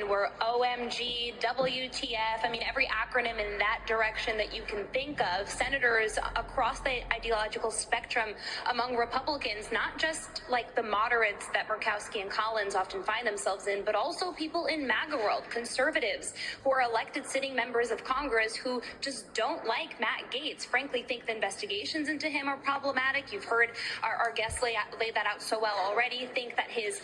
were OMG, WTF, I mean, every acronym in that direction that you can think of. Senators across the ideological spectrum among Republicans, not just like the moderates that Murkowski and Collins often find themselves in, but also people in MAGA world, conservatives who are elected sitting members of Congress who just don't like Matt Gaetz, frankly think the investigations into him are problematic. You've heard our guests lay that out so well already, think that his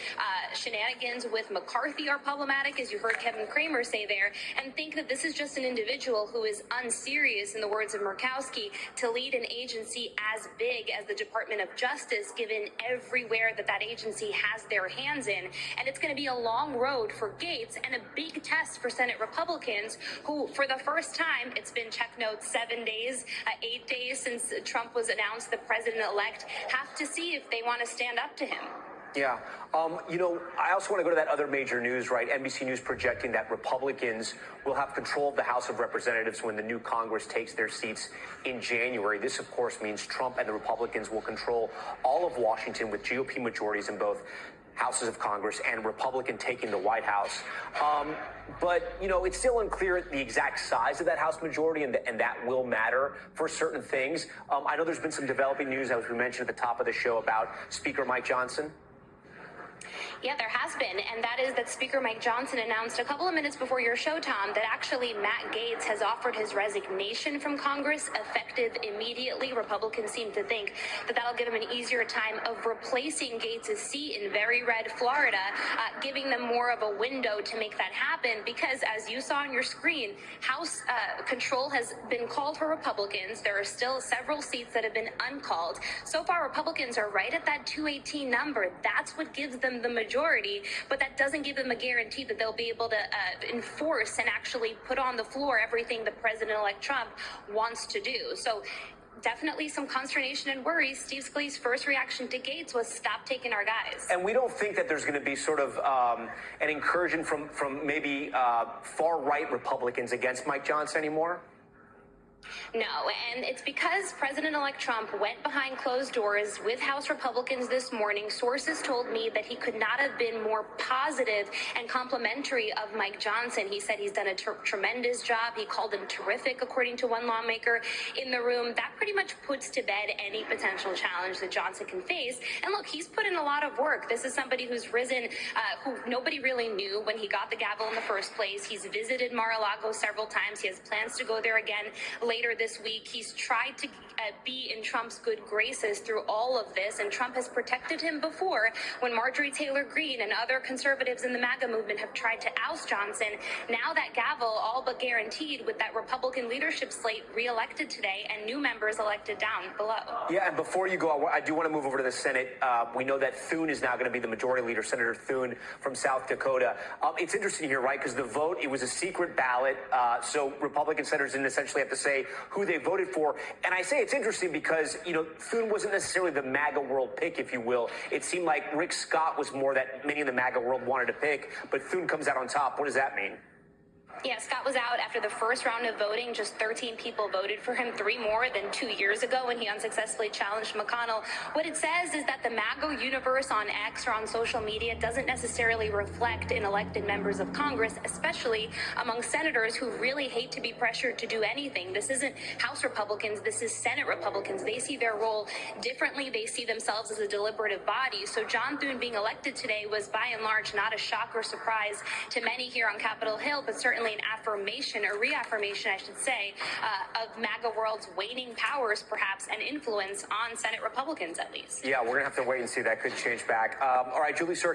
shenanigans with McCarthy are problematic, as you heard Kevin Cramer say there, and think that this is just an individual who is unserious, in the words of Murkowski, to lead an agency as big as the Department of Justice, given everywhere that agency has their hands in. And it's going to be a long road for Gaetz and a big test for Senate Republicans who, for the first time, it's been, check notes, 7 days, 8 days since Trump was announced the president-elect, have to see if they want to stand up to him. Yeah. I also want to go to that other major news, right? NBC News projecting that Republicans will have control of the House of Representatives when the new Congress takes their seats in January. This, of course, means Trump and the Republicans will control all of Washington with GOP majorities in both houses of Congress and Republican taking the White House. But it's still unclear the exact size of that House majority, and that will matter for certain things. I know there's been some developing news, as we mentioned at the top of the show, about Speaker Mike Johnson. Yeah, there has been, and that is that Speaker Mike Johnson announced a couple of minutes before your show, Tom, that actually Matt Gaetz has offered his resignation from Congress effective immediately. Republicans seem to think that that'll give him an easier time of replacing Gaetz' seat in very red Florida, giving them more of a window to make that happen because, as you saw on your screen, House control has been called for Republicans. There are still several seats that have been uncalled. So far, Republicans are right at that 218 number. That's what gives them the majority, but that doesn't give them a guarantee that they'll be able to enforce and actually put on the floor everything that President-elect Trump wants to do. So definitely some consternation and worries. Steve Scalise's first reaction to Gaetz was stop taking our guys. And we don't think that there's going to be sort of an incursion from maybe far-right Republicans against Mike Johnson anymore? No, and it's because President-elect Trump went behind closed doors with House Republicans this morning. Sources told me that he could not have been more positive and complimentary of Mike Johnson. He said he's done a tremendous job. He called him terrific, according to one lawmaker in the room. That pretty much puts to bed any potential challenge that Johnson can face. And look, he's put in a lot of work. This is somebody who's risen, who nobody really knew when he got the gavel in the first place. He's visited Mar-a-Lago several times. He has plans to go there again later this week. He's tried to be in Trump's good graces through all of this, and Trump has protected him before when Marjorie Taylor Greene and other conservatives in the MAGA movement have tried to oust Johnson. Now that gavel all but guaranteed with that Republican leadership slate reelected today and new members elected down below. Yeah, and before you go, I do want to move over to the Senate. We know that Thune is now going to be the majority leader, Senator Thune from South Dakota. It's interesting here, right, because the vote, it was a secret ballot, so Republican senators didn't essentially have to say who they voted for. And I say it's interesting because, Thune wasn't necessarily the MAGA world pick, if you will. It seemed like Rick Scott was more that many in the MAGA world wanted to pick, but Thune comes out on top. What does that mean? Yeah, Scott was out after the first round of voting. Just 13 people voted for him, 3 more than 2 years ago when he unsuccessfully challenged McConnell. What it says is that the MAGA universe on X or on social media doesn't necessarily reflect in elected members of Congress, especially among senators who really hate to be pressured to do anything. This isn't House Republicans, this is Senate Republicans. They see their role differently. They see themselves as a deliberative body. So John Thune being elected today was by and large not a shock or surprise to many here on Capitol Hill, but certainly an affirmation or reaffirmation, I should say, of MAGA world's waning powers, perhaps, and influence on Senate Republicans, at least. Yeah, we're going to have to wait and see. That could change back. All right, Julie Sirk.